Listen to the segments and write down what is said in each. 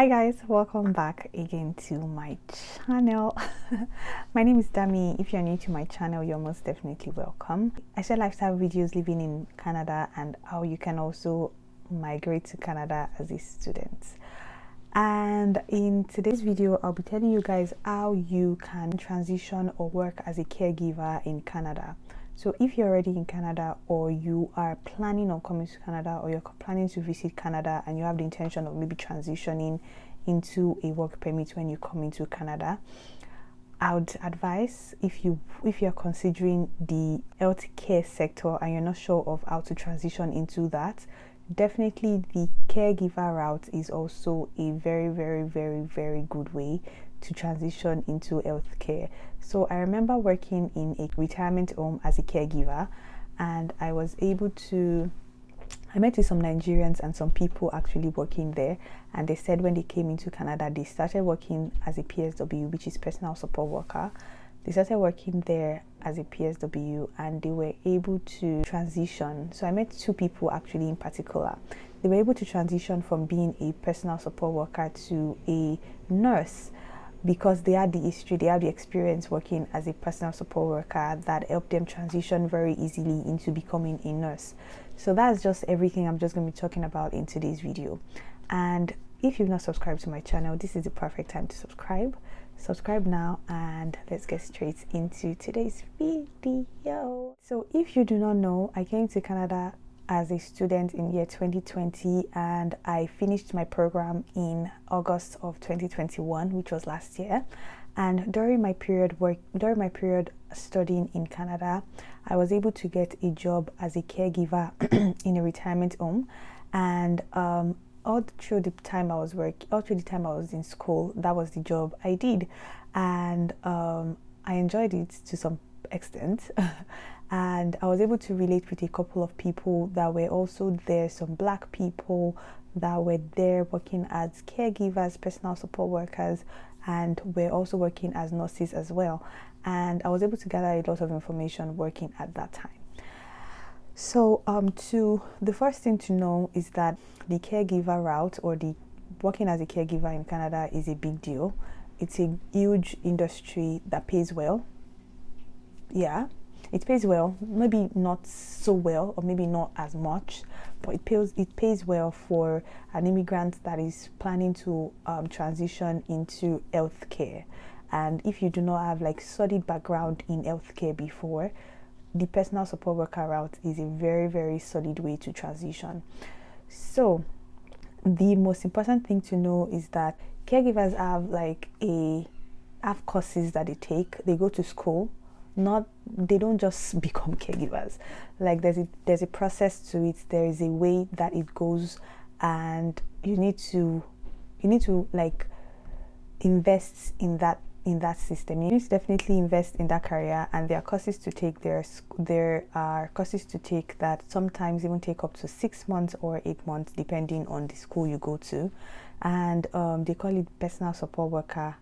Hi guys, welcome back again to my channel. My name is Dami. If you're new to my channel, you're most definitely welcome. I share lifestyle videos living in Canada and how you can also migrate to Canada as a student. And in today's video, I'll be telling you guys how you can transition or work as a caregiver in Canada. So if you're already in Canada, or you are planning on coming to Canada, or you're planning to visit Canada and you have the intention of maybe transitioning into a work permit when you come into Canada, I would advise, if you're considering the healthcare sector and you're not sure of how to transition into that, definitely the caregiver route is also a very good way to transition into healthcare. So I remember working in a retirement home as a caregiver, and I met with some Nigerians and some people actually working there, and they said when they came into Canada, they started working as a PSW, which is personal support worker. They started working there as a PSW and they were able to transition. So I met two people actually in particular. They were able to transition from being a personal support worker to a nurse, because they had the history, they had the experience working as a personal support worker that helped them transition very easily into becoming a nurse. So that's just everything I'm just going to be talking about in today's video. And if you've not subscribed to my channel, this is the perfect time to subscribe. Subscribe now, and let's get straight into today's video. So if you do not know, I came to Canada as a student in year 2020, and I finished my program in August of 2021, which was last year. And during my period studying in Canada, I was able to get a job as a caregiver in a retirement home. And all through the time I was in school, that was the job I did, and I enjoyed it to some extent. And I was able to relate with a couple of people that were also there, some Black people that were there working as caregivers, personal support workers, and were also working as nurses as well. And I was able to gather a lot of information working at that time. So the first thing to know is that the caregiver route, or the working as a caregiver in Canada, is a big deal. It's a huge industry that pays well. Yeah, it pays well, maybe not so well, or maybe not as much, but it pays well for an immigrant that is planning to transition into healthcare. And if you do not have like solid background in healthcare before, the personal support worker route is a very solid way to transition. So the most important thing to know is that caregivers have courses that they take. They go to school. They don't just become caregivers. Like there's a process to it. There is a way that it goes, and you need to like invest in that system. You need to definitely invest in that career, and there are courses to take. There are courses to take that sometimes even take up to 6 months or 8 months, depending on the school you go to. And they call it personal support worker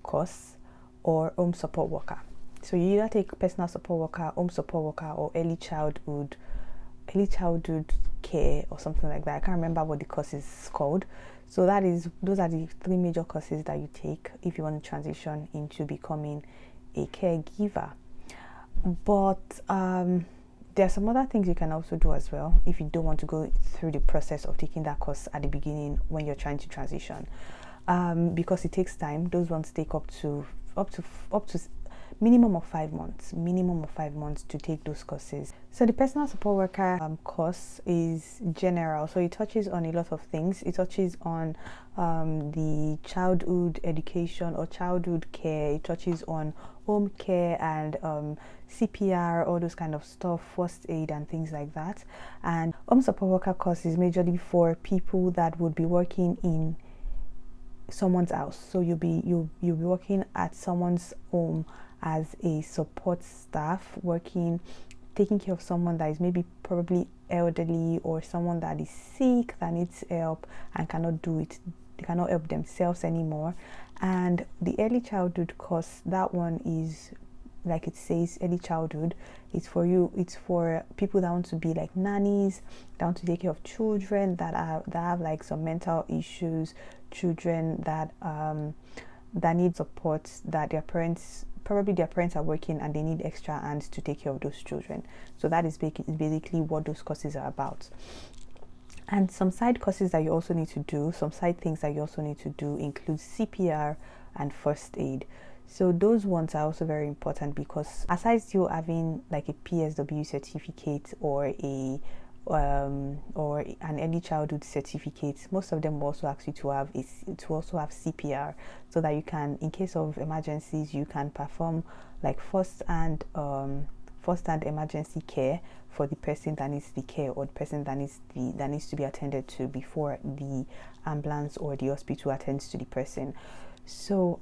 course or home support worker. So you either take personal support worker, home support worker, or early childhood care or something like that. I can't remember what the course is called. So those are the three major courses that you take if you want to transition into becoming a caregiver. But there are some other things you can also do as well if you don't want to go through the process of taking that course at the beginning when you're trying to transition, because it takes time. Those ones take up to minimum of 5 months to take those courses. So the personal support worker course is general, so it touches on a lot of things. It touches on the childhood education or childhood care. It touches on home care and CPR, all those kind of stuff, first aid and things like that. And home support worker course is majorly for people that would be working in someone's house. So you'll be working at someone's home as a support staff, taking care of someone that is maybe probably elderly, or someone that is sick, that needs help and cannot do it. They cannot help themselves anymore. And the early childhood course, that one is, like it says, early childhood. It's for people that want to be like nannies, that want to take care of children that have like some mental issues, children that that need support, that their parents are working and they need extra hands to take care of those children. So that is basically what those courses are about. And some side courses that you also need to do, some side things that you also need to do include CPR and first aid. So those ones are also very important, because aside you having like a PSW certificate or an early childhood certificate, most of them also ask you to have CPR, so that you can, in case of emergencies, you can perform like first hand emergency care for the person that needs the care, or the person that needs to be attended to before the ambulance or the hospital attends to the person. So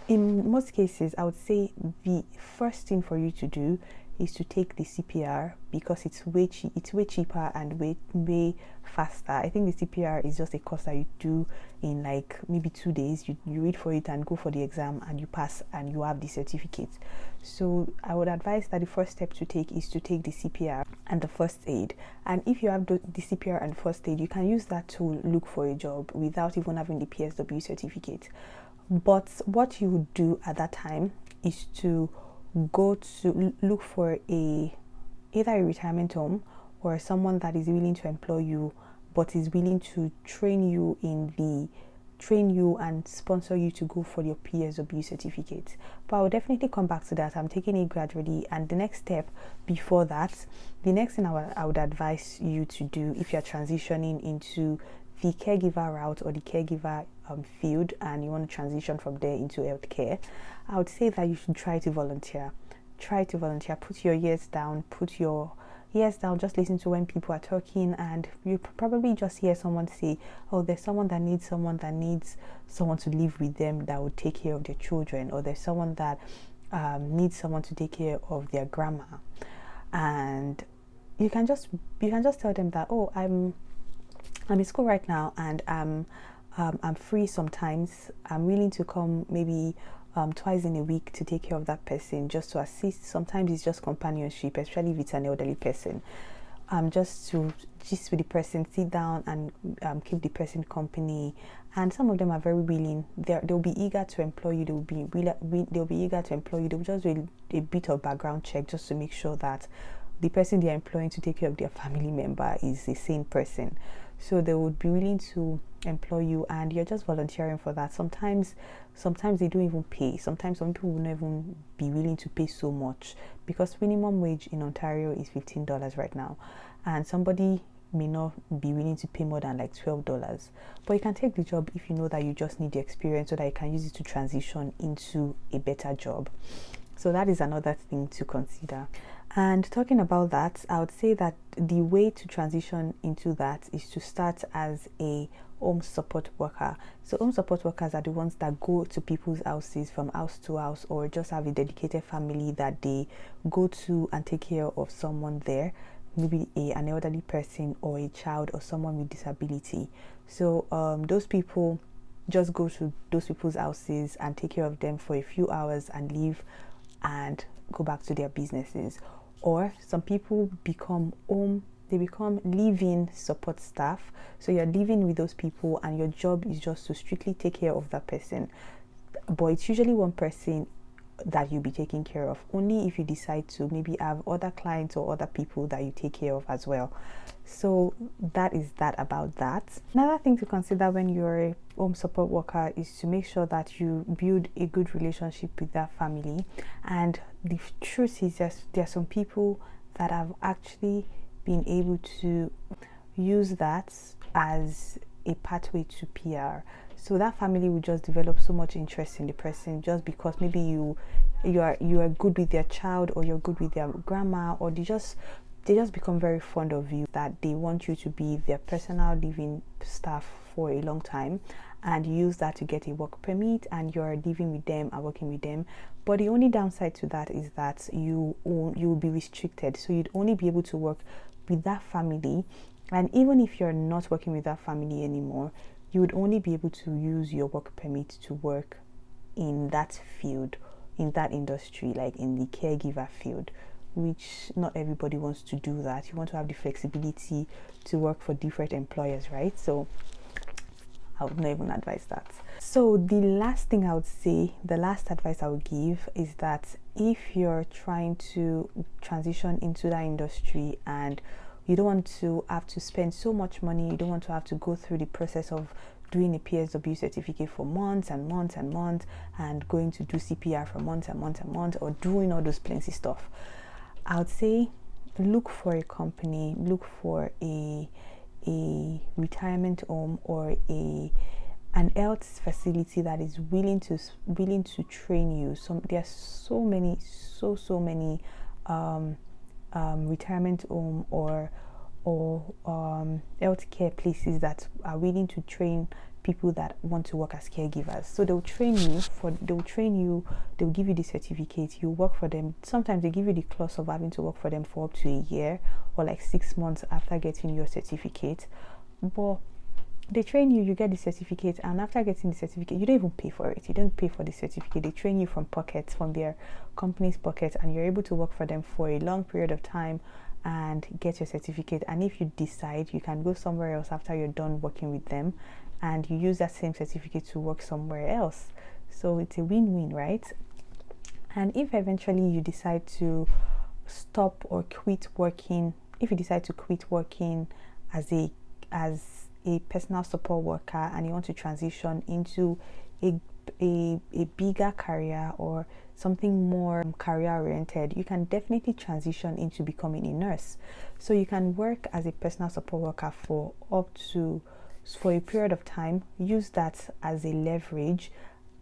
in most cases, I would say the first thing for you to do is to take the CPR, because it's way cheaper and way faster. I think the CPR is just a course that you do in like maybe 2 days. You read for it and go for the exam, and you pass and you have the certificate. So I would advise that the first step to take is to take the CPR and the first aid. And if you have the CPR and first aid, you can use that to look for a job without even having the PSW certificate. But what you would do at that time is to go to look for either a retirement home or someone that is willing to employ you, but is willing to train you and sponsor you to go for your PSW certificate. But I will definitely come back to that. I'm taking it gradually, and the next step before that, the next thing I would advise you to do if you're transitioning into the caregiver route or the caregiver field, and you want to transition from there into healthcare, I would say that you should try to volunteer. Put your ears down, just listen to when people are talking, and you probably just hear someone say, oh, there's someone that needs someone to live with them that would take care of their children, or there's someone that needs someone to take care of their grandma. And you can just tell them that, oh, I'm in school right now, and I'm free sometimes. I'm willing to come maybe twice in a week to take care of that person, just to assist. Sometimes it's just companionship, especially if it's an elderly person. Just to with the person, sit down and keep the person company. And some of them are very willing. They'll be eager to employ you. They'll be eager to employ you. They'll just do a bit of background check just to make sure that the person they're employing to take care of their family member is a sane person. So they would be willing to employ you, and you're just volunteering for that. Sometimes they don't even pay. Sometimes some people will not even be willing to pay so much, because minimum wage in Ontario is $15 right now, and somebody may not be willing to pay more than like $12. But you can take the job if you know that you just need the experience, so that you can use it to transition into a better job. So that is another thing to consider. And talking about that, I would say that the way to transition into that is to start as a home support worker. So home support workers are the ones that go to people's houses from house to house, or just have a dedicated family that they go to and take care of someone there, maybe an elderly person or a child or someone with disability. So those people just go to those people's houses and take care of them for a few hours and leave and go back to their businesses. Or some people become live-in support staff. So you're living with those people, and your job is just to strictly take care of that person. But it's usually one person that you'll be taking care of, only if you decide to maybe have other clients or other people that you take care of as well. So that is that about that. Another thing to consider when you're a home support worker is to make sure that you build a good relationship with that family. And the truth is, there are some people that have actually been able to use that as a pathway to PR. So that family will just develop so much interest in the person, just because maybe you are good with their child, or you're good with their grandma, or they just become very fond of you, that they want you to be their personal living staff for a long time, and use that to get a work permit, and you're living with them and working with them. But the only downside to that is that you will be restricted. So you'd only be able to work with that family, and even if you're not working with that family anymore, you would only be able to use your work permit to work in that field, in that industry, like in the caregiver field, which not everybody wants to do that. You want to have the flexibility to work for different employers, right? So I would not even advise that. So the last thing I would say, the last advice I would give is that if you're trying to transition into that industry and you don't want to have to spend so much money, you don't want to have to go through the process of doing a PSW certificate for months and months and months, and going to do CPR for months and months and months, or doing all those plenty stuff, I would say look for a company, look for a retirement home or an health facility that is willing to train you. There are so many retirement home or healthcare places that are willing to train people that want to work as caregivers. So they'll give you the certificate, you work for them. Sometimes they give you the clause of having to work for them for up to a year or like 6 months after getting your certificate. But they train you, you get the certificate, and after getting the certificate, you don't even pay for it. You don't pay for the certificate. They train you from their company's pocket, and you're able to work for them for a long period of time and get your certificate. And if you decide, you can go somewhere else after you're done working with them, and you use that same certificate to work somewhere else. So it's a win-win, right? And if eventually you decide to stop or quit working, if you decide to quit working as a personal support worker and you want to transition into a bigger career or something more career oriented, you can definitely transition into becoming a nurse. So you can work as a personal support worker for a period of time, use that as a leverage,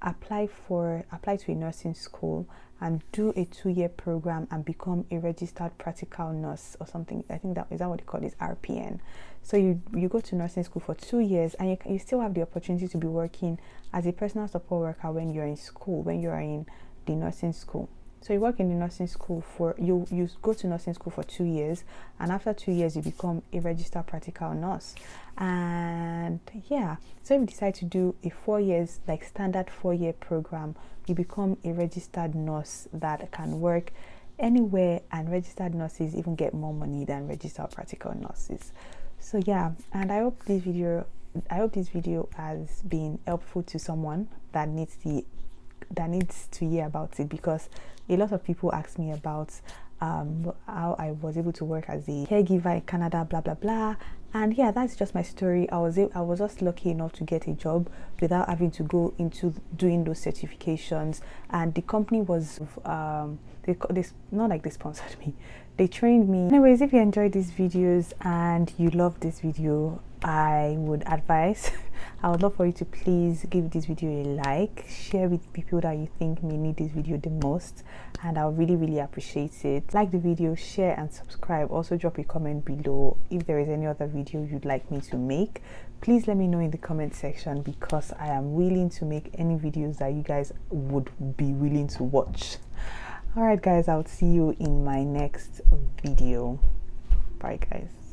apply to a nursing school and do a 2-year program and become a registered practical nurse or something. I think that is that what they call it, RPN. So you go to nursing school for 2 years, and you still have the opportunity to be working as a personal support worker when you're in school, when you are in the nursing school. So you work in the nursing school you go to nursing school for 2 years, and after 2 years you become a registered practical nurse. And yeah, so if you decide to do a 4 years, like standard 4-year program, you become a registered nurse that can work anywhere, and registered nurses even get more money than registered practical nurses. So yeah, and I hope this video has been helpful to someone that needs to hear about it, because a lot of people ask me about how I was able to work as a caregiver in Canada, blah blah blah. And yeah, that's just my story. I was just lucky enough to get a job without having to go into doing those certifications, and the company was not like they sponsored me, they trained me. Anyways, if you enjoyed these videos and you love this video, I would advise I would love for you to please give this video a like, share with people that you think may need this video the most, and I'll really appreciate it. Like the video, share and subscribe. Also drop a comment below if there is any other video you'd like me to make. Please let me know in the comment section, because I am willing to make any videos that you guys would be willing to watch. Alright guys, I'll see you in my next video. Bye guys.